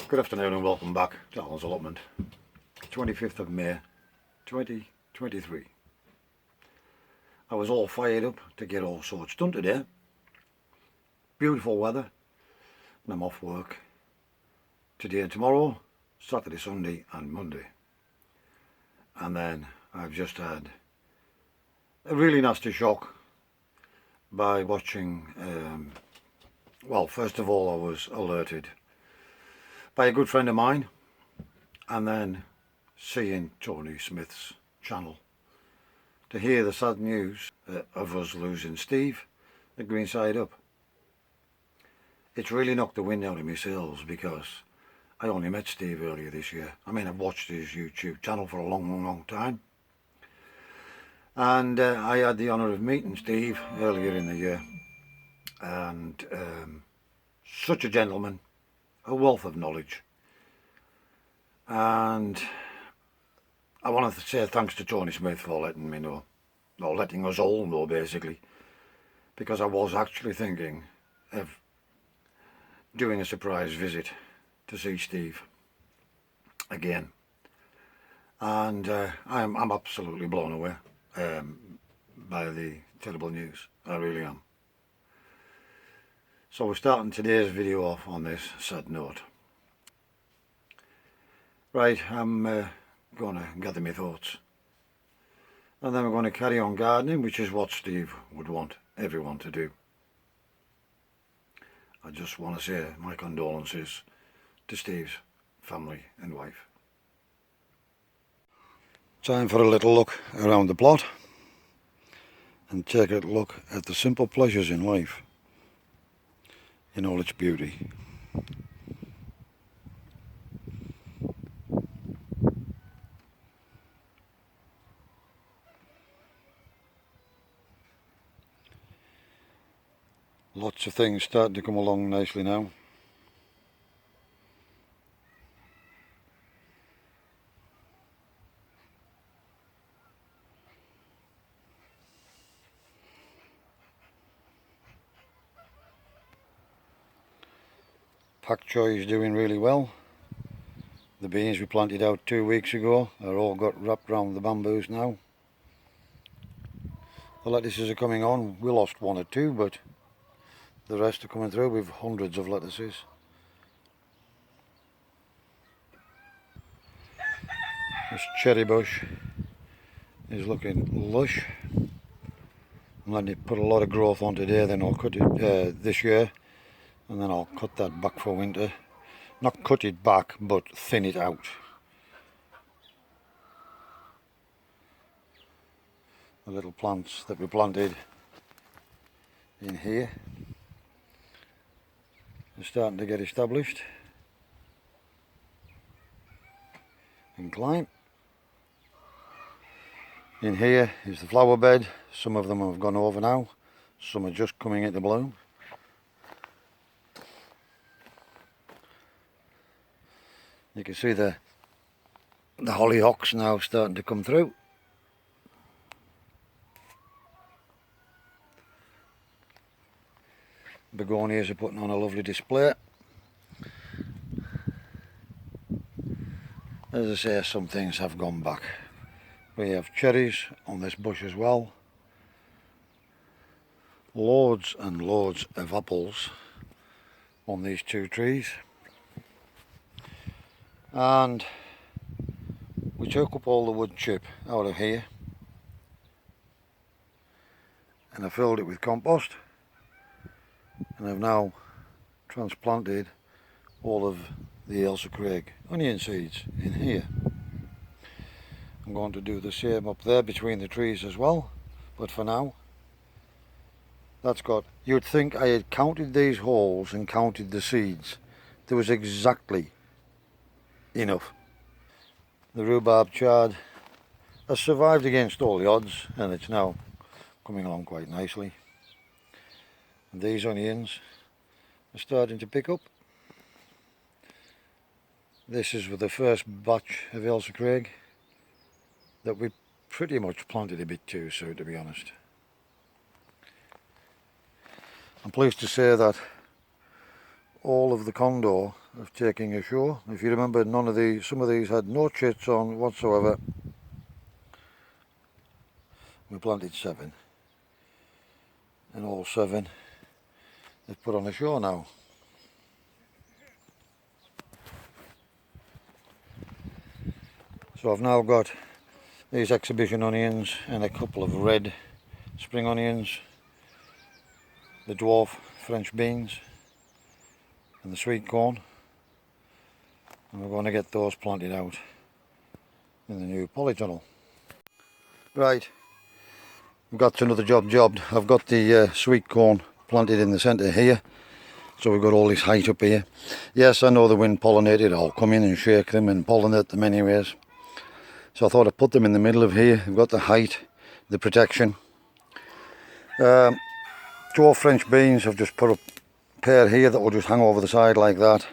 Good afternoon and welcome back to Alan's Allotment. 25th of May 2023. I was all fired up to get all sorts done today. Beautiful weather and I'm off work today and tomorrow, Saturday, Sunday and Monday. And then I've just had a really nasty shock by watching, well, first of all I was alerted by a good friend of mine, and then seeing Tony Smith's channel to hear the sad news of us losing Steve at Green Side Up. It's really knocked the wind out of my sails because I only met Steve earlier this year. I mean, I've watched his YouTube channel for a long time, and I had the honour of meeting Steve earlier in the year, and such a gentleman, a wealth of knowledge. And I wanted to say thanks to Tony Smith for letting me know, or letting us all know basically, because I was actually thinking of doing a surprise visit to see Steve again, and I'm absolutely blown away by the terrible news. I really am. So we're starting today's video off on this sad note. Right, I'm going to gather my thoughts, and then we're going to carry on gardening, which is what Steve would want everyone to do. I just want to say my condolences to Steve's family and wife. Time for a little look around the plot and take a look at the simple pleasures in life in all its beauty. Lots of things starting to come along nicely now. Pak choy is doing really well. The beans we planted out 2 weeks ago are all got wrapped around the bamboos now. The lettuces are coming on. We lost one or two, but the rest are coming through. We've hundreds of lettuces. This cherry bush is looking lush. I'm letting it put a lot of growth on today, then I'll cut it this year, and then I'll cut that back for winter. Not cut it back, but thin it out. The little plants that we planted in here are starting to get established and climb. In here is the flower bed. Some of them have gone over now, some are just coming into bloom. You can see the hollyhocks now starting to come through. Begonias are putting on a lovely display. As I say, some things have gone back. We have cherries on this bush as well. Loads and loads of apples on these two trees. And we took up all the wood chip out of here and I filled it with compost, and I've now transplanted all of the Ailsa Craig onion seeds in here. I'm going to do the same up there between the trees as well, but for now that's got, you'd think I had counted these holes and counted the seeds. There was exactly enough. The rhubarb chard has survived against all the odds, and it's now coming along quite nicely. And these onions are starting to pick up. This is with the first batch of Ailsa Craig that we pretty much planted a bit too soon, to be honest. I'm pleased to say that all of the condor of taking ashore. If you remember, some of these had no chits on whatsoever. We planted 7, and all 7 they've put on ashore now. So I've now got these exhibition onions and a couple of red spring onions, the dwarf French beans and the sweet corn, and we're going to get those planted out in the new polytunnel. Right, we've got another jobbed. I've got the sweet corn planted in the centre here, so we've got all this height up here. Yes, I know the wind pollinated, I'll come in and shake them and pollinate them anyways. So I thought I'd put them in the middle of here. We've got the height, the protection. Dwarf French beans, I've just put a pair here that will just hang over the side like that.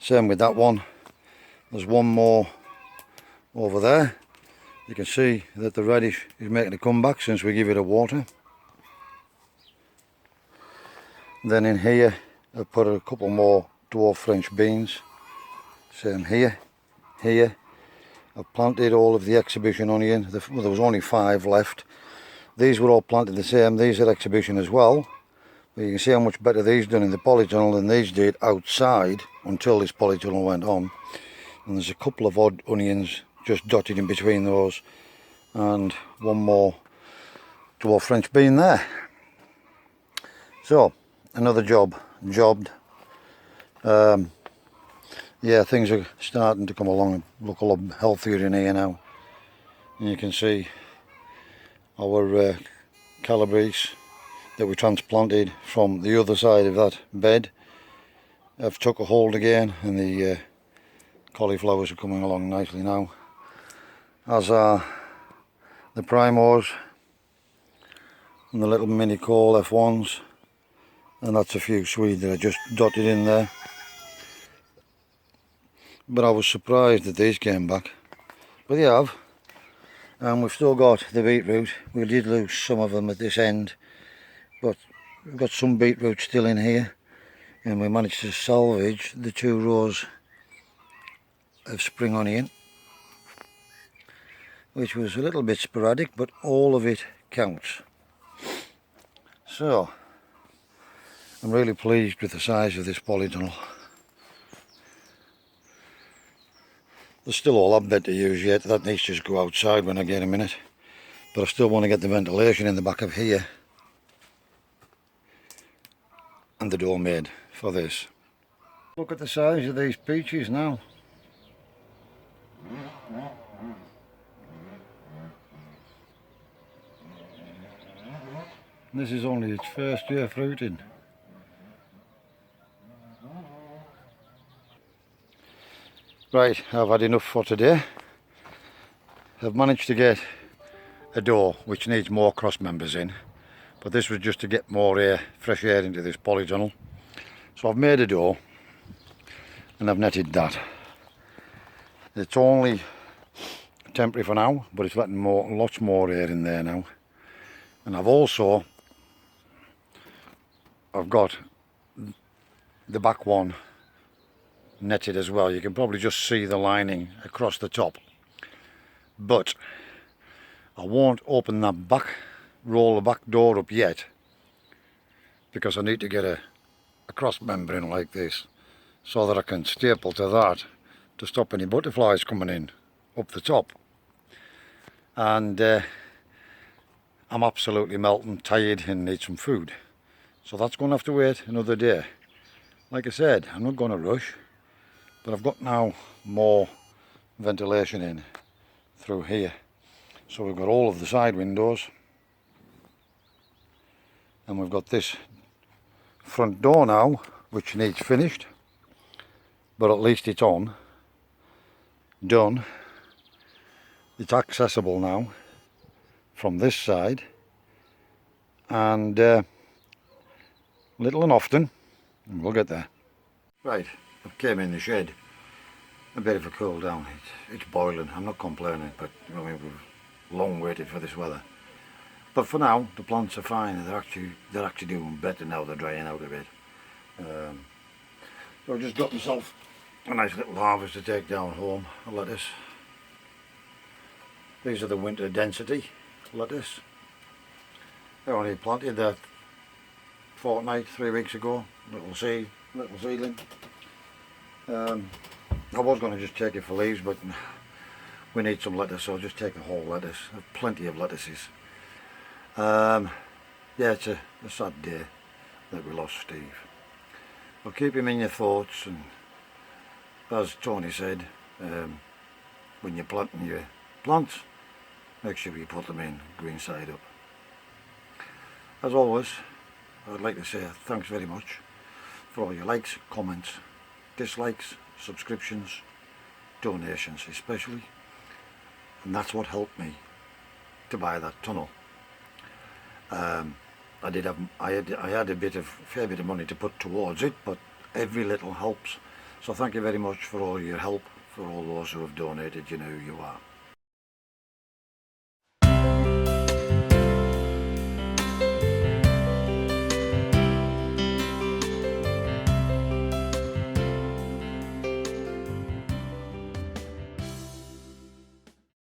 Same with that one. There's one more over there. You can see that the radish is making a comeback since we give it a water. Then in here I've put a couple more dwarf French beans. Same here, here. I've planted all of the exhibition onion. Well, there was only 5 left. These were all planted the same. These are exhibition as well. But you can see how much better these done in the polytunnel than these did outside until this polytunnel went on. And there's a couple of odd onions just dotted in between those, and one more dwarf French bean there. So another jobbed. Yeah, things are starting to come along and look a lot healthier in here now. And you can see our calabrese that we transplanted from the other side of that bed have took a hold again, and the cauliflowers are coming along nicely now, as are the primos and the little mini cole F1s, and that's a few Swedes that are just dotted in there. But I was surprised that these came back, but they have. And we've still got the beetroot. We did lose some of them at this end, but we've got some beetroot still in here, and we managed to salvage the 2 rows of spring onion, which was a little bit sporadic, but all of it counts. So I'm really pleased with the size of this polytunnel. There's still all that bed to use yet. That needs to just go outside when I get a minute, but I still want to get the ventilation in the back of here and the door made for this. Look at the size of these peaches now. This is only its first year fruiting. Right, I've had enough for today. I've managed to get a door which needs more cross members in, but this was just to get more air, fresh air into this polytunnel. So I've made a door and I've netted that. It's only temporary for now, but it's letting lots more air in there now. And I've got the back one netted as well. You can probably just see the lining across the top, but I won't open that roll the back door up yet, because I need to get a cross member in like this so that I can staple to that to stop any butterflies coming in up the top. And I'm absolutely melting, tired, and need some food, so that's going to have to wait another day. Like I said, I'm not going to rush, but I've got now more ventilation in through here. So we've got all of the side windows, and we've got this front door now which needs finished, but at least it's on, done. It's accessible now from this side, and little and often, and we'll get there. Right, I came in the shed, a bit of a cool down. It's boiling. I'm not complaining, but you know, we've long waited for this weather. But for now, the plants are fine. They're actually doing better now. They're drying out a bit. So I've just got myself a nice little harvest to take down home, a lettuce. These are the winter density lettuce. I only planted that fortnight, 3 weeks ago. Little seedling. I was going to just take it for leaves, but we need some lettuce, so I'll just take the whole lettuce. I have plenty of lettuces. Yeah, it's a sad day that we lost Steve. Well, keep him in your thoughts, and as Tony said, when you're planting your plants, make sure you put them in green side up. As always, I'd like to say thanks very much for all your likes, comments, dislikes, subscriptions, donations especially, and that's what helped me to buy that tunnel. I had a fair bit of money to put towards it, but every little helps. So thank you very much for all your help, for all those who have donated. You know who you are.